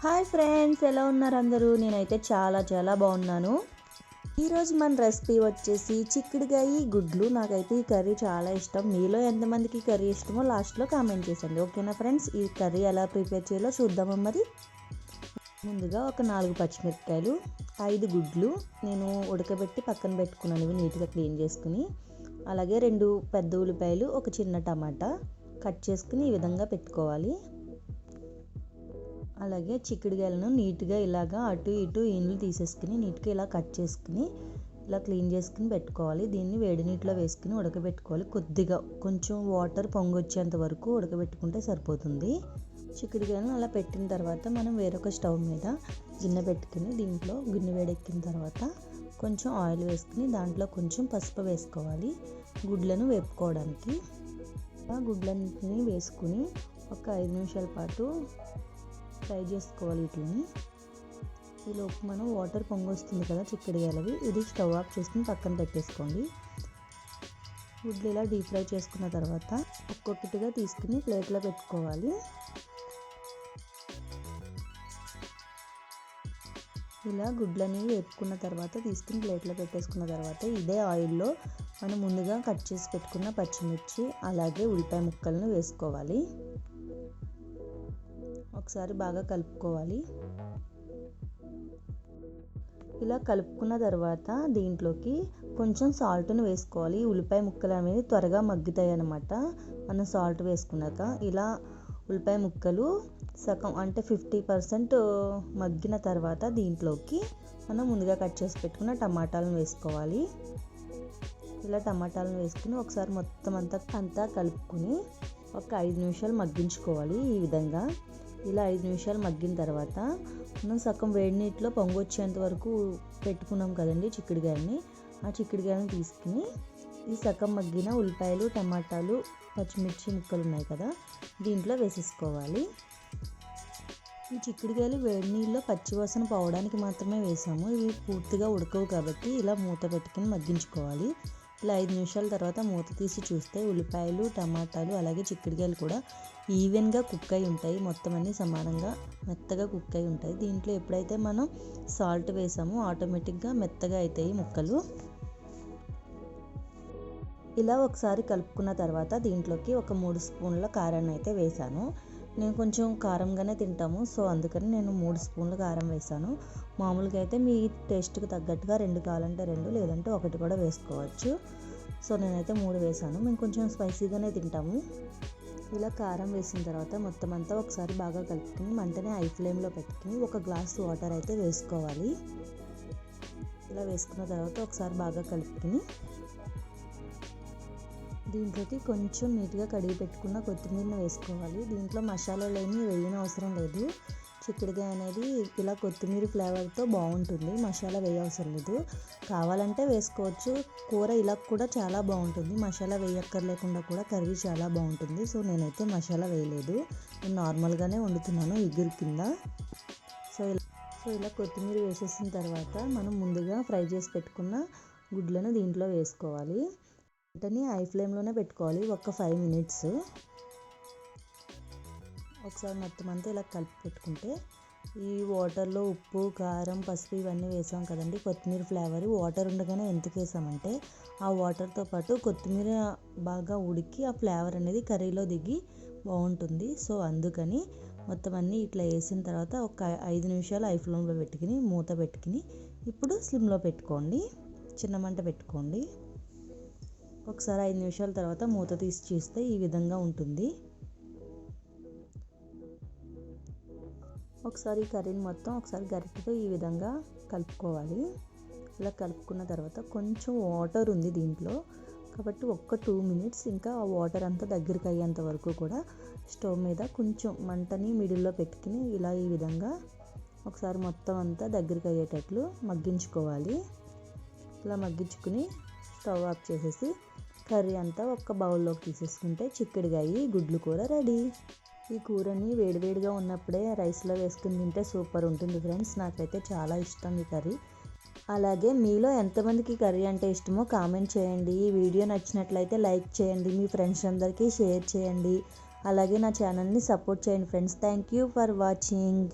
Hi friends, ఎలా ఉన్నారు అందరూ? నేనైతే చాలా బాగున్నాను. ఈరోజు మన రెసిపీ వచ్చేసి చిక్కుడుకాయ గుడ్లు. నాకైతే ఈ కర్రీ చాలా ఇష్టం. మీలో ఎంతమందికి కర్రీ ఇష్టమో లాస్ట్లో కామెంట్ చేసండి, ఓకేనా ఫ్రెండ్స్? ఈ కర్రీ ఎలా ప్రిపేర్ చేయాలో చూద్దామా మరి. ముందుగా ఒక 4 పచ్చిమిరపకాయలు, 5 గుడ్లు నేను ఉడకబెట్టి పక్కన పెట్టుకున్నాను, ఇవి నీట్గా క్లీన్ చేసుకుని. అలాగే 2 పెద్ద ఉల్లిపాయలు, ఒక చిన్న టమాటా కట్ చేసుకుని ఈ విధంగా పెట్టుకోవాలి. అలాగే చిక్కుడుకాయలను నీట్గా ఇలాగా అటు ఇటు ఈనులు తీసేసుకుని నీట్గా ఇలా కట్ చేసుకుని ఇలా క్లీన్ చేసుకుని పెట్టుకోవాలి. దీన్ని వేడి నీటిలో వేసుకుని ఉడకబెట్టుకోవాలి. కొద్దిగా కొంచెం వాటర్ పొంగొచ్చేంత వరకు ఉడకబెట్టుకుంటే సరిపోతుంది. చిక్కుడుకాయలను అలా పెట్టిన తర్వాత మనం వేరొక స్టవ్ మీద గిన్నె పెట్టుకుని దీంట్లో గిన్నె వేడెక్కిన తర్వాత కొంచెం ఆయిల్ వేసుకుని దాంట్లో కొంచెం పసుపు వేసుకోవాలి గుడ్లను వేపుకోవడానికి. గుడ్లన్నింటినీ వేసుకుని ఒక 5 నిమిషాల పాటు ఫ్రై చేసుకోవాలి వీటిని. ఈలోపు మనం వాటర్ పొంగొస్తుంది కదా చిక్కుడుకాయలవి, ఇది స్టవ్ ఆఫ్ చేసుకుని పక్కన పెట్టేసుకోండి. గుడ్లు ఇలా డీప్ ఫ్రై చేసుకున్న తర్వాత ఒక్కొక్కటిగా తీసుకుని ప్లేట్లో పెట్టుకోవాలి. ఇలా గుడ్లని వేపుకున్న తర్వాత తీసుకుని ప్లేట్లో పెట్టేసుకున్న తర్వాత ఇదే ఆయిల్లో మనం ముందుగా కట్ చేసి పెట్టుకున్న పచ్చిమిర్చి అలాగే ఉల్లిపాయ ముక్కలను వేసుకోవాలి. ఒకసారి బాగా కలుపుకోవాలి. ఇలా కలుపుకున్న తర్వాత దీంట్లోకి కొంచెం సాల్ట్ను వేసుకోవాలి. ఉల్లిపాయ ముక్కలు అనేవి త్వరగా మగ్గుతాయి అన్నమాట మనం సాల్ట్ వేసుకున్నాక. ఇలా ఉల్లిపాయ ముక్కలు సగం అంటే 50% మగ్గిన తర్వాత దీంట్లోకి మనం ముందుగా కట్ చేసి పెట్టుకున్న టమాటాలను వేసుకోవాలి. ఇలా టమాటాలను వేసుకుని ఒకసారి మొత్తం అంతా కలుపుకుని ఒక 5 నిమిషాలు మగ్గించుకోవాలి. ఈ విధంగా ఇలా 5 నిమిషాలు మగ్గిన తర్వాత మనం సగం వేడి నీటిలో పొంగొచ్చేంత వరకు పెట్టుకున్నాం కదండి చిక్కుడుకాయని. ఆ చిక్కుడుకాయని తీసుకుని ఈ సగం మగ్గిన ఉల్లిపాయలు, టమాటాలు, పచ్చిమిర్చి ముక్కలు ఉన్నాయి కదా దీంట్లో వేసేసుకోవాలి. ఈ చిక్కుడుకాయలు వేడి నీళ్ళలో పచ్చివాసన పోవడానికి మాత్రమే వేసాము, ఇవి పూర్తిగా ఉడకవు కాబట్టి ఇలా మూత పెట్టుకుని మగ్గించుకోవాలి. ఇలా 5 నిమిషాల తర్వాత మూత తీసి చూస్తే ఉల్లిపాయలు, టమాటాలు అలాగే చిక్కుడుకాయలు కూడా ఈవెన్గా కుక్ అయి ఉంటాయి. మొత్తం అన్నీ సమానంగా మెత్తగా కుక్ అయి ఉంటాయి. దీంట్లో ఎప్పుడైతే మనం సాల్ట్ వేసామో ఆటోమేటిక్గా మెత్తగా అవుతాయి ముక్కలు. ఇలా ఒకసారి కలుపుకున్న తర్వాత దీంట్లోకి ఒక 3 స్పూన్ల కారాన్ని అయితే వేసాను. నేను కొంచెం కారంగానే తింటాము, సో అందుకని నేను 3 స్పూన్ల కారం వేసాను. మామూలుగా అయితే మీ టేస్ట్కి తగ్గట్టుగా 2 కావాలంటే 2 లేదంటే 1 కూడా వేసుకోవచ్చు. సో నేనైతే 3 వేసాను, మేము కొంచెం స్పైసీగానే తింటాము. ఇలా కారం వేసిన తర్వాత మొత్తం అంతా ఒకసారి బాగా కలుపుకుని మంటని హై ఫ్లేమ్లో పెట్టుకుని 1 గ్లాస్ వాటర్ అయితే వేసుకోవాలి. ఇలా వేసుకున్న తర్వాత ఒకసారి బాగా కలుపుకుని దీంట్లోకి కొంచెం నీట్గా కడిగి పెట్టుకున్న కొత్తిమీరని వేసుకోవాలి. దీంట్లో మసాలాలు ఏమీ వేయని అవసరం లేదు. చిక్కుడుకాయ అనేది ఇలా కొత్తిమీర ఫ్లేవర్తో బాగుంటుంది, మసాలా వేయవసరం లేదు. కావాలంటే వేసుకోవచ్చు, కూర ఇలా కూడా చాలా బాగుంటుంది. మసాలా వేయక్కర్లేకుండా కూడా కర్రీ చాలా బాగుంటుంది. సో నేనైతే మసాలా వేయలేదు, నేను నార్మల్గానే వండుతున్నాను ఇగురు కింద. సో ఇలా కొత్తిమీర వేసేసిన తర్వాత మనం ముందుగా ఫ్రై చేసి పెట్టుకున్న గుడ్లను దీంట్లో వేసుకోవాలి. వెంటనే హై ఫ్లేమ్లోనే పెట్టుకోవాలి ఒక 5 మినిట్స్. ఒకసారి మొత్తం అంతా ఇలా కలిపి పెట్టుకుంటే ఈ వాటర్లో ఉప్పు, కారం, పసుపు ఇవన్నీ వేసాం కదండి, కొత్తిమీర ఫ్లేవర్. వాటర్ ఉండగానే ఎందుకు వేసామంటే ఆ వాటర్తో పాటు కొత్తిమీర బాగా ఉడికి ఆ ఫ్లేవర్ అనేది కర్రీలో దిగి బాగుంటుంది. సో అందుకని మొత్తం అన్నీ ఇట్లా వేసిన తర్వాత ఒక 5 నిమిషాలు హై ఫ్లేమ్లో పెట్టుకుని మూత పెట్టుకుని ఇప్పుడు స్లిమ్లో పెట్టుకోండి, చిన్న మంట పెట్టుకోండి. ఒకసారి 5 నిమిషాల తర్వాత మూత తీసి చూస్తే ఈ విధంగా ఉంటుంది. ఒకసారి కర్రీని మొత్తం ఒకసారి గరిటెతో ఈ విధంగా కలుపుకోవాలి. ఇలా కలుపుకున్న తర్వాత కొంచెం వాటర్ ఉంది దీంట్లో కాబట్టి ఒక 2 మినిట్స్ ఇంకా ఆ వాటర్ అంతా దగ్గరికి అయ్యేంత వరకు కూడా స్టవ్ మీద కొంచెం మంటని మిడిల్లో పెట్టుకుని ఇలా ఈ విధంగా ఒకసారి మొత్తం అంతా దగ్గరికి అయ్యేటట్లు మగ్గించుకోవాలి. ఇలా మగ్గించుకుని స్టవ్ ఆఫ్ చేసేసి కర్రీ అంతా ఒక బౌల్లోకి తీసేసుకుంటే చిక్కుడుకాయ గుడ్లు కూర రెడీ. ఈ కూరని వేడివేడిగా ఉన్నప్పుడే రైస్లో వేసుకుని తింటే సూపర్ ఉంటుంది ఫ్రెండ్స్. నాకైతే చాలా ఇష్టం ఈ కర్రీ. అలాగే మీలో ఎంతమందికి కర్రీ అంటే ఇష్టమో కామెంట్ చేయండి. ఈ వీడియో నచ్చినట్లయితే లైక్ చేయండి, మీ ఫ్రెండ్స్ అందరికీ షేర్ చేయండి. అలాగే నా ఛానల్ని సపోర్ట్ చేయండి friends. Thank you for watching.